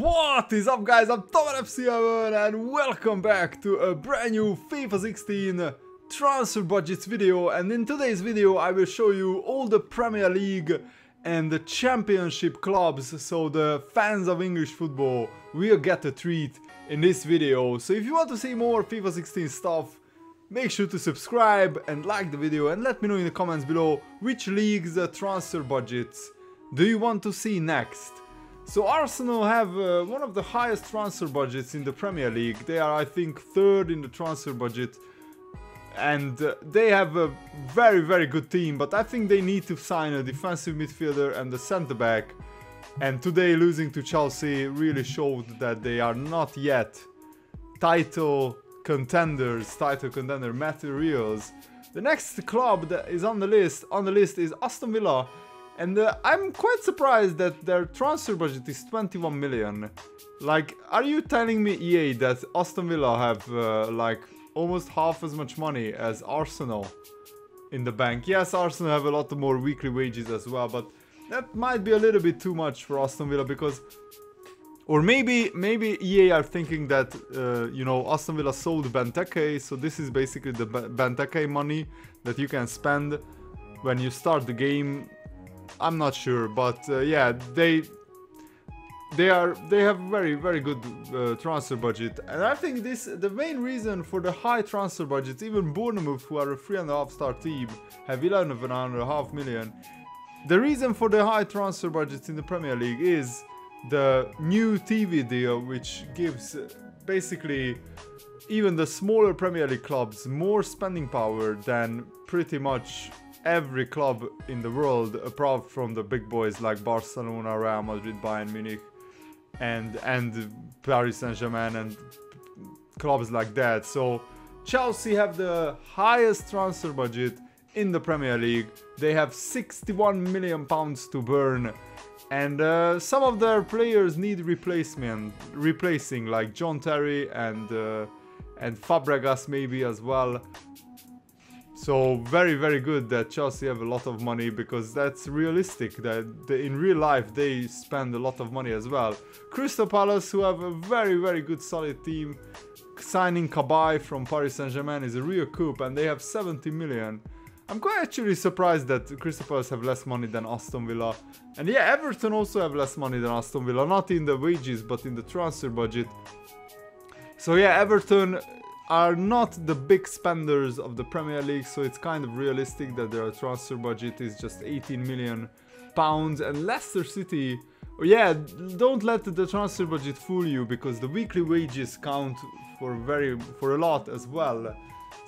What is up, guys? I'm TomerFC7 and welcome back to a brand new FIFA 16 transfer budgets video. And in today's video I will show you all the Premier League and the Championship clubs, so the fans of English football will get a treat in this video. So if you want to see more FIFA 16 stuff, make sure to subscribe and like the video, and let me know in the comments below which leagues transfer budgets do you want to see next. So Arsenal have one of the highest transfer budgets in the Premier League. They are, I think, third in the transfer budget, and they have a very good team, but I think they need to sign a defensive midfielder and a centre back. And today losing to Chelsea really showed that they are not yet title contender materials. The next club that is on the list is Aston Villa. And I'm quite surprised that their transfer budget is 21 million. Like, are you telling me, EA, that Aston Villa have like almost half as much money as Arsenal in the bank? Yes, Arsenal have a lot more weekly wages as well, but that might be a little bit too much for Aston Villa, because... Or maybe EA are thinking that, you know, Aston Villa sold Benteke, so this is basically the Benteke money that you can spend when you start the game. I'm not sure, but yeah, they have very good transfer budget, and I think the main reason for the high transfer budget, even Bournemouth, who are a 3.5-star team, have 11.5 million. The reason for the high transfer budgets in the Premier League is the new TV deal, which gives basically even the smaller Premier League clubs more spending power than pretty much every club in the world, apart from the big boys like Barcelona, Real Madrid, Bayern Munich, and Paris Saint-Germain and clubs like that. So Chelsea have the highest transfer budget in the Premier League. They have 61 million pounds to burn, and some of their players need replacing, like John Terry and Fabregas maybe as well. So very good that Chelsea have a lot of money, because that's realistic, that in real life they spend a lot of money as well. Crystal Palace, who have a very good solid team, signing Kabay from Paris Saint-Germain is a real coup, and they have 70 million. I'm quite actually surprised that Crystal Palace have less money than Aston Villa. And yeah, Everton also have less money than Aston Villa, not in the wages but in the transfer budget. So yeah, Everton are not the big spenders of the Premier League, so it's kind of realistic that their transfer budget is just 18 million pounds. And Leicester City, yeah, don't let the transfer budget fool you, because the weekly wages count for a lot as well.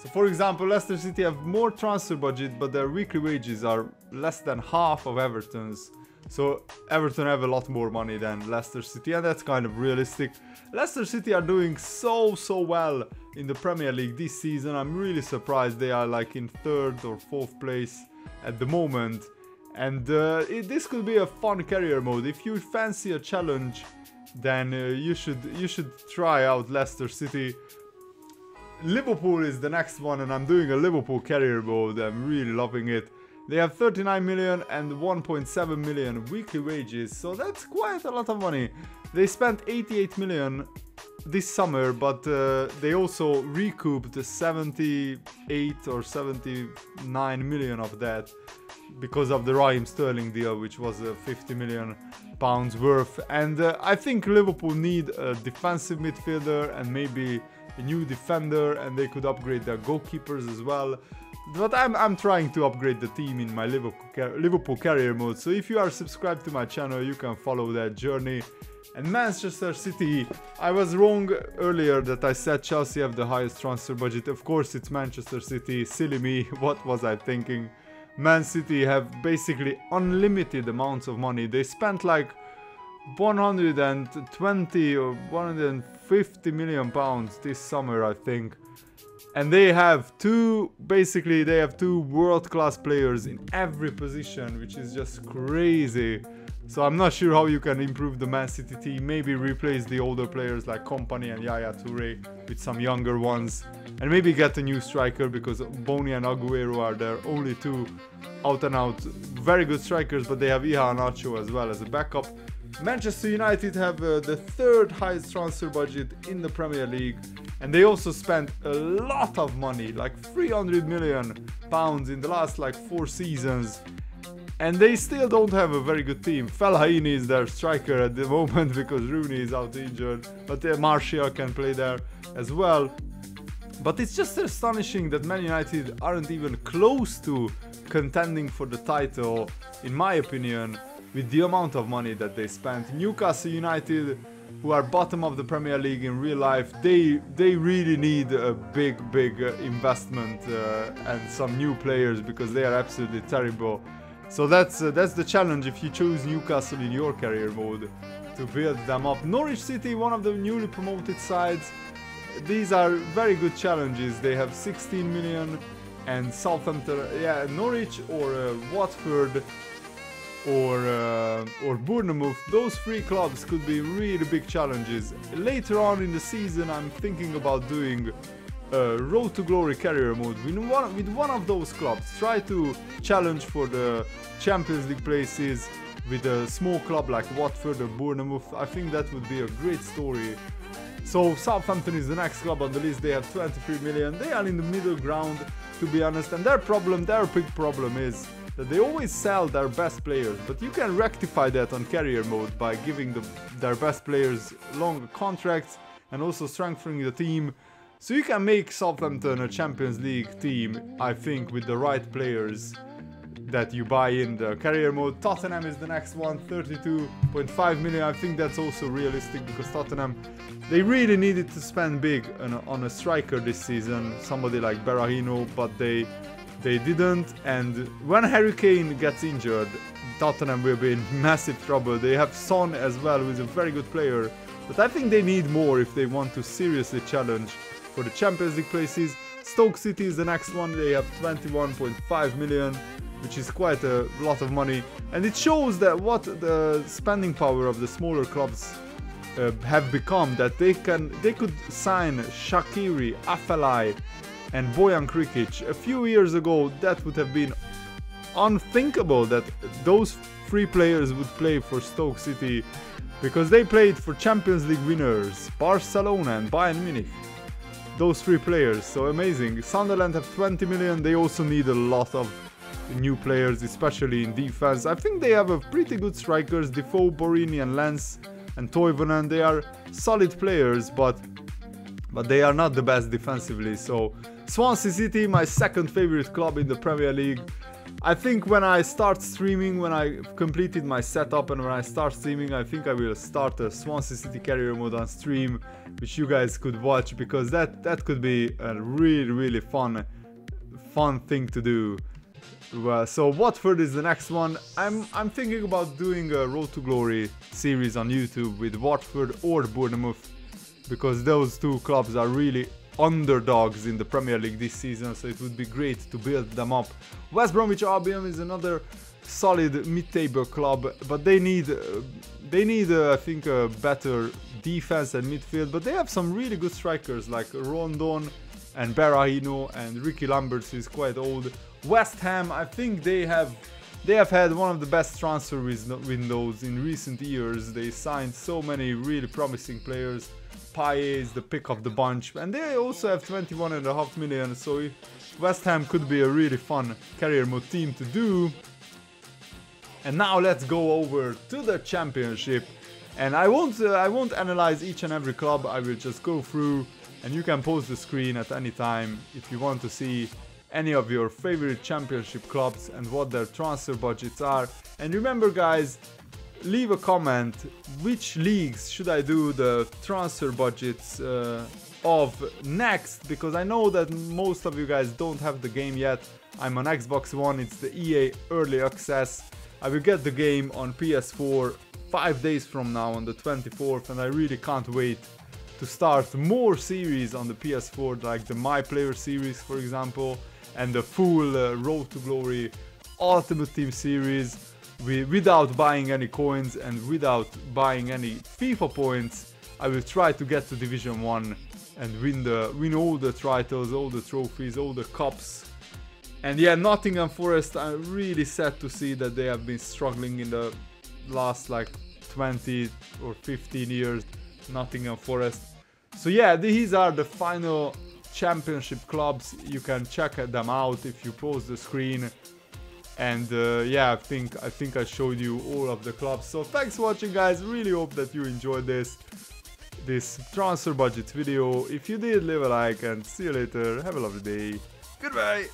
So for example, Leicester City have more transfer budget, but their weekly wages are less than half of Everton's. So Everton have a lot more money than Leicester City, and that's kind of realistic. Leicester City are doing so well in the Premier League this season. I'm really surprised they are like in 3rd or 4th place at the moment. And this could be a fun career mode. If you fancy a challenge, then you should try out Leicester City. Liverpool is the next one, and I'm doing a Liverpool career mode. I'm really loving it. They have 39 million and 1.7 million weekly wages, so that's quite a lot of money. They spent 88 million this summer, but they also recouped 78 or 79 million of that because of the Raheem Sterling deal, which was 50 million pounds worth. And I think Liverpool need a defensive midfielder and maybe a new defender, and they could upgrade their goalkeepers as well. But I'm trying to upgrade the team in my Liverpool career mode, so if you are subscribed to my channel, you can follow that journey. And Manchester City, I was wrong earlier that I said Chelsea have the highest transfer budget. Of course it's Manchester City, silly me, what was I thinking? Man City have basically unlimited amounts of money. They spent like 120 or 150 million pounds this summer, I think. And they have two world-class players in every position, which is just crazy. So I'm not sure how you can improve the Man City team. Maybe replace the older players like Kompany and Yaya Toure with some younger ones. And maybe get a new striker, because Bony and Aguero are their only two out-and-out very good strikers. But they have Iheanacho as well as a backup. Manchester United have the third highest transfer budget in the Premier League, and they also spent a lot of money, like 300 million pounds in the last like 4 seasons, and they still don't have a very good team. Fellaini is their striker at the moment because Rooney is out injured, but Martial can play there as well. But it's just astonishing that Man United aren't even close to contending for the title, in my opinion, with the amount of money that they spent. Newcastle United, who are bottom of the Premier League in real life, they really need a big investment and some new players, because they are absolutely terrible. So that's the challenge if you choose Newcastle in your career mode, to build them up. Norwich City, one of the newly promoted sides. These are very good challenges. They have 16 million, and Southampton, yeah, Norwich or Watford or Bournemouth, those 3 clubs could be really big challenges. Later on in the season, I'm thinking about doing a Road to Glory career mode with one of those clubs. Try to challenge for the Champions League places with a small club like Watford or Bournemouth. I think that would be a great story. So Southampton is the next club on the list. They have 23 million. They are in the middle ground, to be honest, and their big problem is that they always sell their best players, but you can rectify that on career mode by giving their best players longer contracts and also strengthening the team. So you can make Southampton a Champions League team, I think, with the right players that you buy in the career mode. Tottenham is the next one, 32.5 million. I think that's also realistic, because Tottenham, they really needed to spend big on a striker this season, somebody like Berahino, but they didn't. And when Harry Kane gets injured, Tottenham will be in massive trouble. They have Son as well, who is a very good player, but I think they need more if they want to seriously challenge for the Champions League places. Stoke City is the next one. They have 21.5 million, which is quite a lot of money, and it shows that what the spending power of the smaller clubs have become, that they could sign Shaqiri, Afellay and Bojan Krikic. A few years ago that would have been unthinkable that those 3 players would play for Stoke City, because they played for Champions League winners Barcelona and Bayern Munich. Those 3 players, so amazing. Sunderland have 20 million. They also need a lot of new players, especially in defense. I think they have a pretty good strikers, Defoe, Borini and Lens and Toivonen. They are solid players, but they are not the best defensively. So Swansea City, my second favorite club in the Premier League. I think when I start streaming, when I completed my setup and when I start streaming, I think I will start a Swansea City career mode on stream, which you guys could watch, because that could be a really fun thing to do. So Watford is the next one. I'm thinking about doing a Road to Glory series on YouTube with Watford or Bournemouth, because those 2 clubs are really underdogs in the Premier League this season, so it would be great to build them up. West Bromwich Albion is another solid mid-table club, but they need I think a better defense and midfield, but they have some really good strikers like Rondon and Berahino and Ricky Lambert, who is quite old. West Ham, I think they have had one of the best transfer windows in recent years. They signed so many really promising players. Payet is the pick of the bunch, and they also have 21.5 million, so West Ham could be a really fun career mode team to do. And now let's go over to the Championship, and I won't analyze each and every club. I will just go through, and you can pause the screen at any time if you want to see any of your favorite Championship clubs and what their transfer budgets are. And remember guys, leave a comment which leagues should I do the transfer budgets of next, because I know that most of you guys don't have the game yet. I'm on Xbox One, it's the EA Early Access. I will get the game on PS4 5 days from now on the 24th, and I really can't wait to start more series on the PS4, like the My Player series for example, and the full Road to Glory Ultimate Team series without buying any coins and without buying any FIFA points. I will try to get to Division 1 and win all the titles, all the trophies, all the cups. And yeah, Nottingham Forest, I'm really sad to see that they have been struggling in the last like 20 or 15 years, Nottingham Forest. So yeah, these are the final championship clubs. You can check them out if you pause the screen. And yeah, I think I showed you all of the clubs. So thanks for watching, guys. Really hope that you enjoyed this transfer budget video. If you did, leave a like and see you later. Have a lovely day. Goodbye.